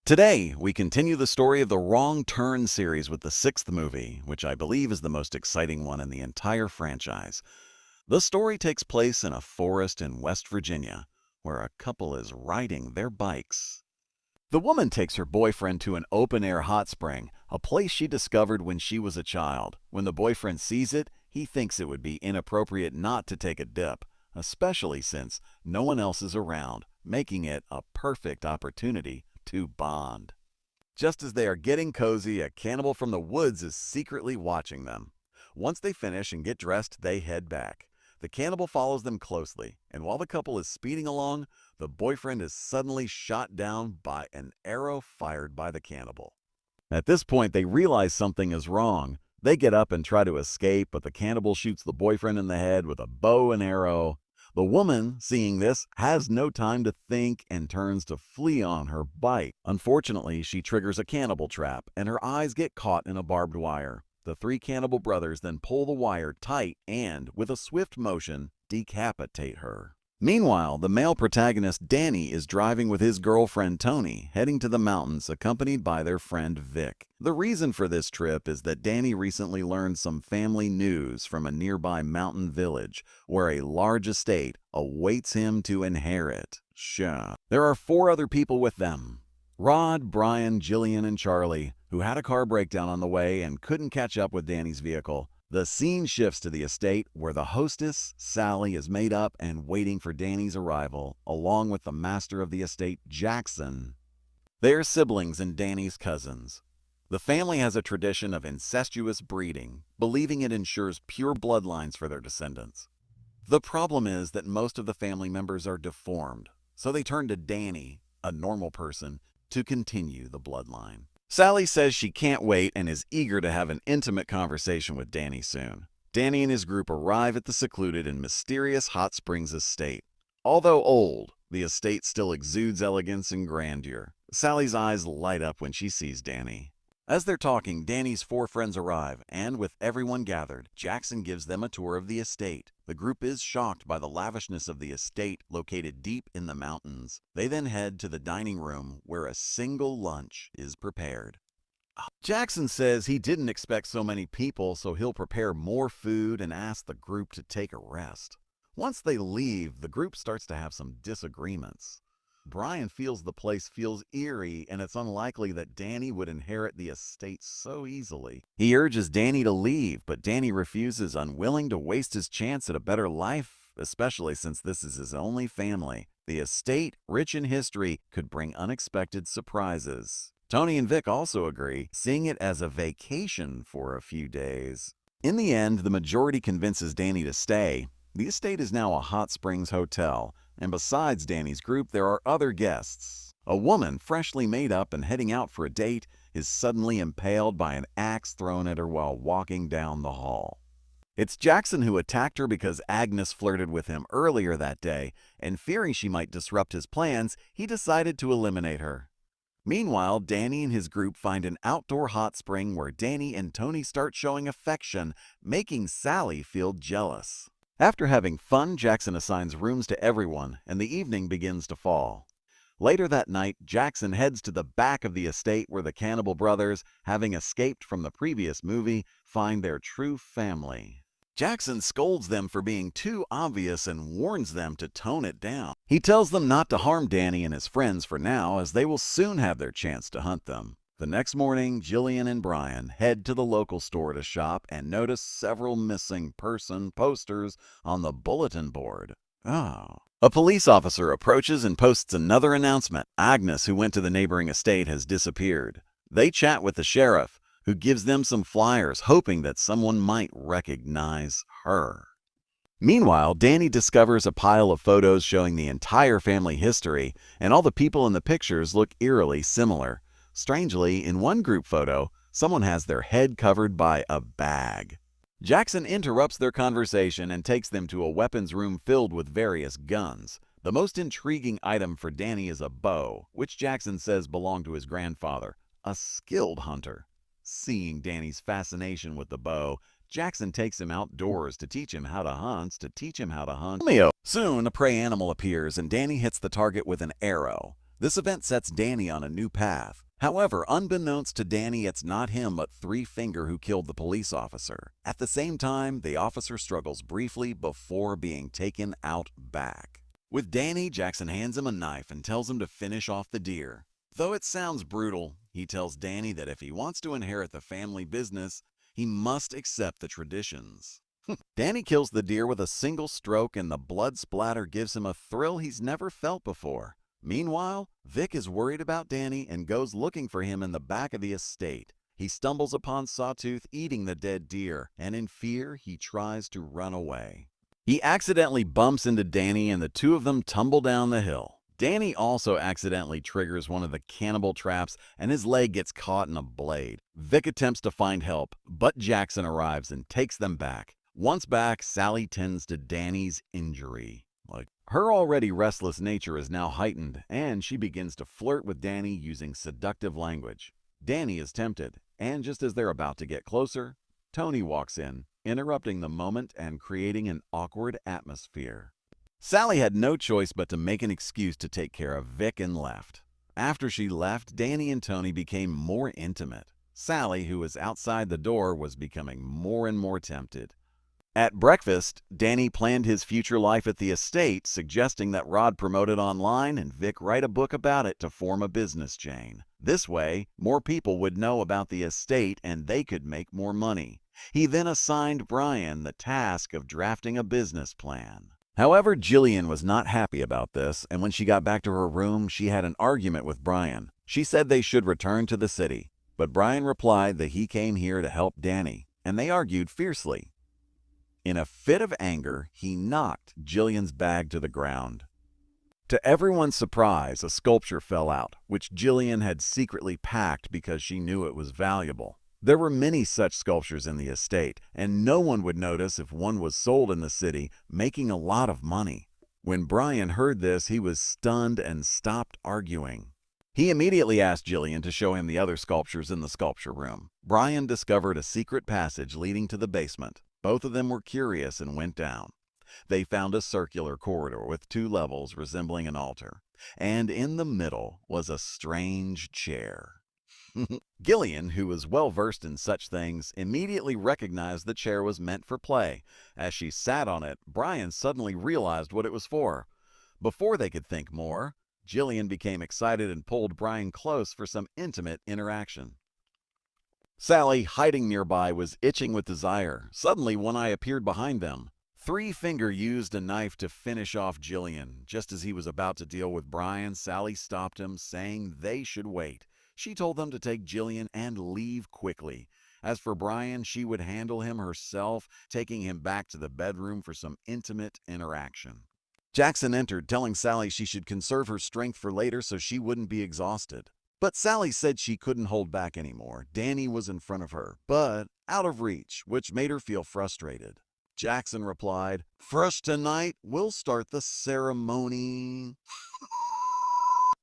Today, we continue the story of the Wrong Turn series with the sixth movie, which I believe is the most exciting one in the entire franchise. The story takes place in a forest in West Virginia, where a couple is riding their bikes. The woman takes her boyfriend to an open-air hot spring, a place she discovered when she was a child. When the boyfriend sees it, he thinks it would be inappropriate not to take a dip, especially since no one else is around, making it a perfect opportunity to bond. Just as they are getting cozy, a cannibal from the woods is secretly watching them. Once they finish and get dressed, they head back. The cannibal follows them closely, and while the couple is speeding along, the boyfriend is suddenly shot down by an arrow fired by the cannibal. At this point, they realize something is wrong. They get up and try to escape, but the cannibal shoots the boyfriend in the head with a bow and arrow. The woman, seeing this, has no time to think and turns to flee on her bike. Unfortunately, she triggers a cannibal trap, and her eyes get caught in a barbed wire. The three cannibal brothers then pull the wire tight and, with a swift motion, decapitate her. Meanwhile, the male protagonist Danny is driving with his girlfriend Tony, heading to the mountains accompanied by their friend Vic. The reason for this trip is that Danny recently learned some family news from a nearby mountain village, where a large estate awaits him to inherit. There are four other people with them: Rod, Brian, Jillian, and Charlie, who had a car breakdown on the way and couldn't catch up with Danny's vehicle. The scene shifts to the estate where the hostess, Sally, is made up and waiting for Danny's arrival, along with the master of the estate, Jackson. They are siblings and Danny's cousins. The family has a tradition of incestuous breeding, believing it ensures pure bloodlines for their descendants. The problem is that most of the family members are deformed, so they turn to Danny, a normal person, to continue the bloodline. Sally says she can't wait and is eager to have an intimate conversation with Danny soon. Danny and his group arrive at the secluded and mysterious Hot Springs estate. Although old, the estate still exudes elegance and grandeur. Sally's eyes light up when she sees Danny. As they're talking, Danny's four friends arrive, and with everyone gathered, Jackson gives them a tour of the estate. The group is shocked by the lavishness of the estate located deep in the mountains. They then head to the dining room where a single lunch is prepared. Jackson says he didn't expect so many people, so he'll prepare more food and ask the group to take a rest. Once they leave, the group starts to have some disagreements. Brian feels the place feels eerie, and it's unlikely that Danny would inherit the estate so easily. He urges Danny to leave, but Danny refuses, unwilling to waste his chance at a better life, especially since this is his only family. The estate, rich in history, could bring unexpected surprises. Tony and Vic also agree, seeing it as a vacation for a few days. In the end, the majority convinces Danny to stay. The estate is now a Hot Springs hotel, and besides Danny's group, there are other guests. A woman, freshly made up and heading out for a date, is suddenly impaled by an axe thrown at her while walking down the hall. It's Jackson who attacked her because Agnes flirted with him earlier that day, and fearing she might disrupt his plans, he decided to eliminate her. Meanwhile, Danny and his group find an outdoor hot spring where Danny and Tony start showing affection, making Sally feel jealous. After having fun, Jackson assigns rooms to everyone, and the evening begins to fall. Later that night, Jackson heads to the back of the estate where the cannibal brothers, having escaped from the previous movie, find their true family. Jackson scolds them for being too obvious and warns them to tone it down. He tells them not to harm Danny and his friends for now, as they will soon have their chance to hunt them. The next morning, Jillian and Brian head to the local store to shop and notice several missing person posters on the bulletin board. A police officer approaches and posts another announcement. Agnes, who went to the neighboring estate, has disappeared. They chat with the sheriff, who gives them some flyers, hoping that someone might recognize her. Meanwhile, Danny discovers a pile of photos showing the entire family history, and all the people in the pictures look eerily similar. Strangely, in one group photo, someone has their head covered by a bag. Jackson interrupts their conversation and takes them to a weapons room filled with various guns. The most intriguing item for Danny is a bow, which Jackson says belonged to his grandfather, a skilled hunter. Seeing Danny's fascination with the bow, Jackson takes him outdoors to teach him how to hunt. Soon, a prey animal appears and Danny hits the target with an arrow. This event sets Danny on a new path. However, unbeknownst to Danny, it's not him but Three Finger who killed the police officer. At the same time, the officer struggles briefly before being taken out back. With Danny, Jackson hands him a knife and tells him to finish off the deer. Though it sounds brutal, he tells Danny that if he wants to inherit the family business, he must accept the traditions. Danny kills the deer with a single stroke, and the blood splatter gives him a thrill he's never felt before. Meanwhile, Vic is worried about Danny and goes looking for him in the back of the estate. He stumbles upon Sawtooth eating the dead deer, and in fear, he tries to run away. He accidentally bumps into Danny, and the two of them tumble down the hill. Danny also accidentally triggers one of the cannibal traps, and his leg gets caught in a blade. Vic attempts to find help, but Jackson arrives and takes them back. Once back, Sally tends to Danny's injury. Her already restless nature is now heightened, and she begins to flirt with Danny using seductive language. Danny is tempted, and just as they're about to get closer, Tony walks in, interrupting the moment and creating an awkward atmosphere. Sally had no choice but to make an excuse to take care of Vic and left. After she left, Danny and Tony became more intimate. Sally, who was outside the door, was becoming more and more tempted. At breakfast, Danny planned his future life at the estate, suggesting that Rod promote it online and Vic write a book about it to form a business chain. This way, more people would know about the estate and they could make more money. He then assigned Brian the task of drafting a business plan. However, Jillian was not happy about this, and when she got back to her room, she had an argument with Brian. She said they should return to the city, but Brian replied that he came here to help Danny, and they argued fiercely. In a fit of anger, he knocked Jillian's bag to the ground. To everyone's surprise, a sculpture fell out, which Jillian had secretly packed because she knew it was valuable. There were many such sculptures in the estate, and no one would notice if one was sold in the city, making a lot of money. When Brian heard this, he was stunned and stopped arguing. He immediately asked Jillian to show him the other sculptures in the sculpture room. Brian discovered a secret passage leading to the basement. Both of them were curious and went down. They found a circular corridor with 2 levels resembling an altar, and in the middle was a strange chair. Gillian, who was well versed in such things, immediately recognized the chair was meant for play. As she sat on it, Brian suddenly realized what it was for. Before they could think more, Gillian became excited and pulled Brian close for some intimate interaction. Sally, hiding nearby, was itching with desire. Suddenly, One Eye appeared behind them. Three Finger used a knife to finish off Jillian. Just as he was about to deal with Brian, Sally stopped him, saying they should wait. She told them to take Jillian and leave quickly. As for Brian, she would handle him herself, taking him back to the bedroom for some intimate interaction. Jackson entered, telling Sally she should conserve her strength for later so she wouldn't be exhausted. But Sally said she couldn't hold back anymore. Danny was in front of her, but out of reach, which made her feel frustrated. Jackson replied, "First tonight, we'll start the ceremony."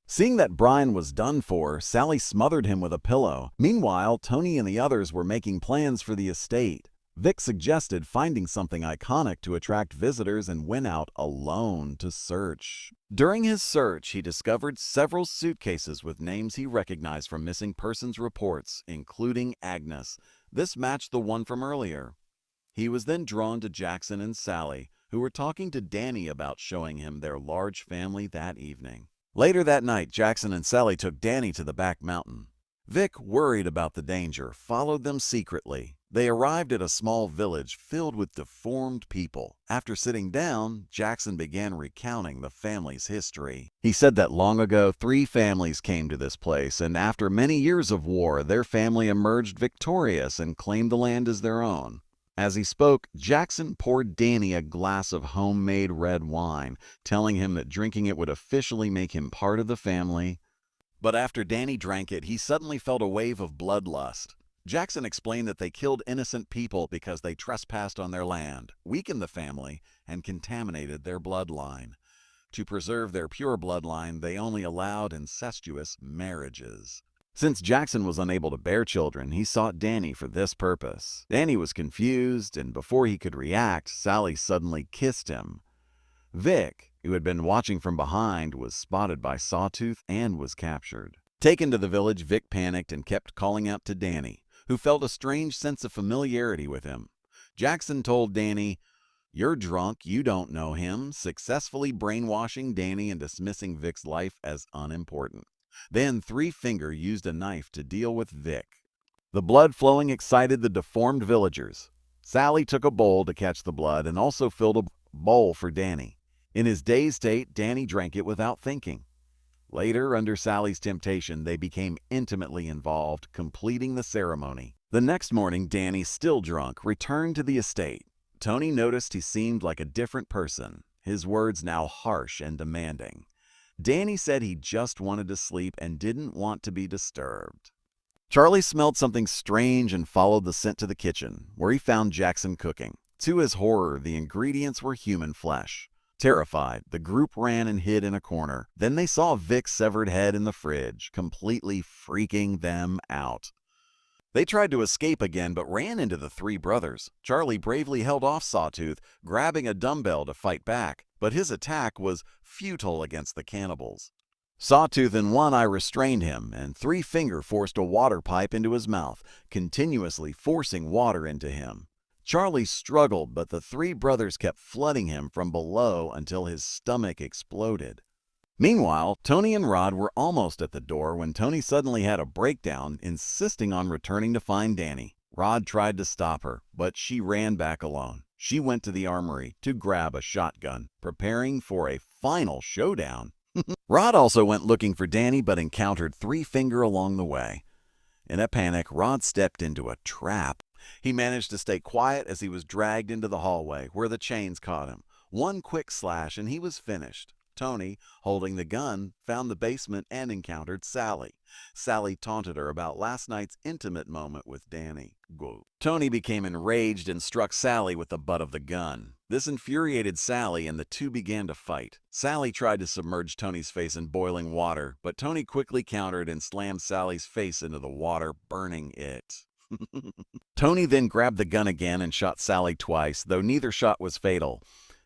Seeing that Brian was done for, Sally smothered him with a pillow. Meanwhile, Tony and the others were making plans for the estate. Vic suggested finding something iconic to attract visitors and went out alone to search. During his search, he discovered several suitcases with names he recognized from missing persons reports, including Agnes. This matched the one from earlier. He was then drawn to Jackson and Sally, who were talking to Danny about showing him their large family that evening. Later that night, Jackson and Sally took Danny to the back mountain. Vic, worried about the danger, followed them secretly. They arrived at a small village filled with deformed people. After sitting down, Jackson began recounting the family's history. He said that long ago, 3 families came to this place, and after many years of war, their family emerged victorious and claimed the land as their own. As he spoke, Jackson poured Danny a glass of homemade red wine, telling him that drinking it would officially make him part of the family. But after Danny drank it, he suddenly felt a wave of bloodlust. Jackson explained that they killed innocent people because they trespassed on their land, weakened the family, and contaminated their bloodline. To preserve their pure bloodline, they only allowed incestuous marriages. Since Jackson was unable to bear children, he sought Danny for this purpose. Danny was confused, and before he could react, Sally suddenly kissed him. Vic, who had been watching from behind, was spotted by Sawtooth and was captured. Taken to the village, Vic panicked and kept calling out to Danny, who felt a strange sense of familiarity with him. Jackson told Danny, "You're drunk, you don't know him," successfully brainwashing Danny and dismissing Vic's life as unimportant. Then Three Finger used a knife to deal with Vic. The blood flowing excited the deformed villagers. Sally took a bowl to catch the blood and also filled a bowl for Danny. In his dazed state, Danny drank it without thinking. Later, under Sally's temptation, they became intimately involved, completing the ceremony. The next morning, Danny, still drunk, returned to the estate. Tony noticed he seemed like a different person, his words now harsh and demanding. Danny said he just wanted to sleep and didn't want to be disturbed. Charlie smelled something strange and followed the scent to the kitchen, where he found Jackson cooking. To his horror, the ingredients were human flesh. Terrified, the group ran and hid in a corner. Then they saw Vic's severed head in the fridge, completely freaking them out. They tried to escape again, but ran into the three brothers. Charlie bravely held off Sawtooth, grabbing a dumbbell to fight back, but his attack was futile against the cannibals. Sawtooth in one eye restrained him, and Three Finger forced a water pipe into his mouth, continuously forcing water into him. Charlie struggled, but the three brothers kept flooding him from below until his stomach exploded. Meanwhile, Tony and Rod were almost at the door when Tony suddenly had a breakdown, insisting on returning to find Danny. Rod tried to stop her, but she ran back alone. She went to the armory to grab a shotgun, preparing for a final showdown. Rod also went looking for Danny, but encountered Three Finger along the way. In a panic, Rod stepped into a trap. He managed to stay quiet as he was dragged into the hallway, where the chains caught him. One quick slash and he was finished. Tony, holding the gun, found the basement and encountered Sally. Sally taunted her about last night's intimate moment with Danny. Tony became enraged and struck Sally with the butt of the gun. This infuriated Sally and the two began to fight. Sally tried to submerge Tony's face in boiling water, but Tony quickly countered and slammed Sally's face into the water, burning it. Tony then grabbed the gun again and shot Sally twice, though neither shot was fatal.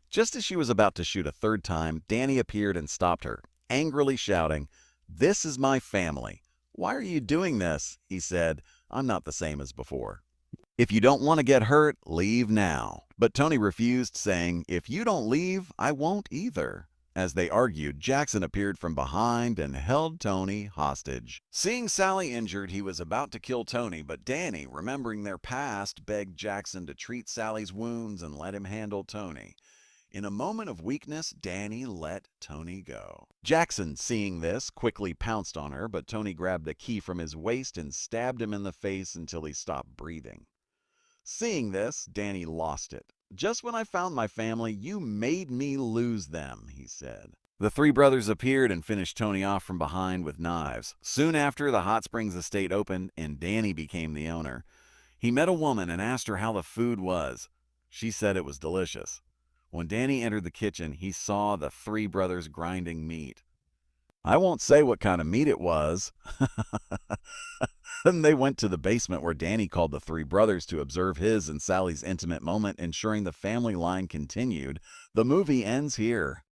Just as she was about to shoot a third time, Danny appeared and stopped her, angrily shouting, "This is my family. Why are you doing this?" he said. "I'm not the same as before. If you don't want to get hurt, leave now." But Tony refused, saying, "If you don't leave, I won't either." As they argued, Jackson appeared from behind and held Tony hostage. Seeing Sally injured, he was about to kill Tony, but Danny, remembering their past, begged Jackson to treat Sally's wounds and let him handle Tony. In a moment of weakness, Danny let Tony go. Jackson, seeing this, quickly pounced on her, but Tony grabbed a key from his waist and stabbed him in the face until he stopped breathing. Seeing this, Danny lost it. "Just when I found my family, you made me lose them," he said. The three brothers appeared and finished Tony off from behind with knives. Soon after, the Hot Springs estate opened and Danny became the owner. He met a woman and asked her how the food was. She said it was delicious. When Danny entered the kitchen, he saw the three brothers grinding meat. I won't say what kind of meat it was. Then they went to the basement where Danny called the three brothers to observe his and Sally's intimate moment, ensuring the family line continued. The movie ends here.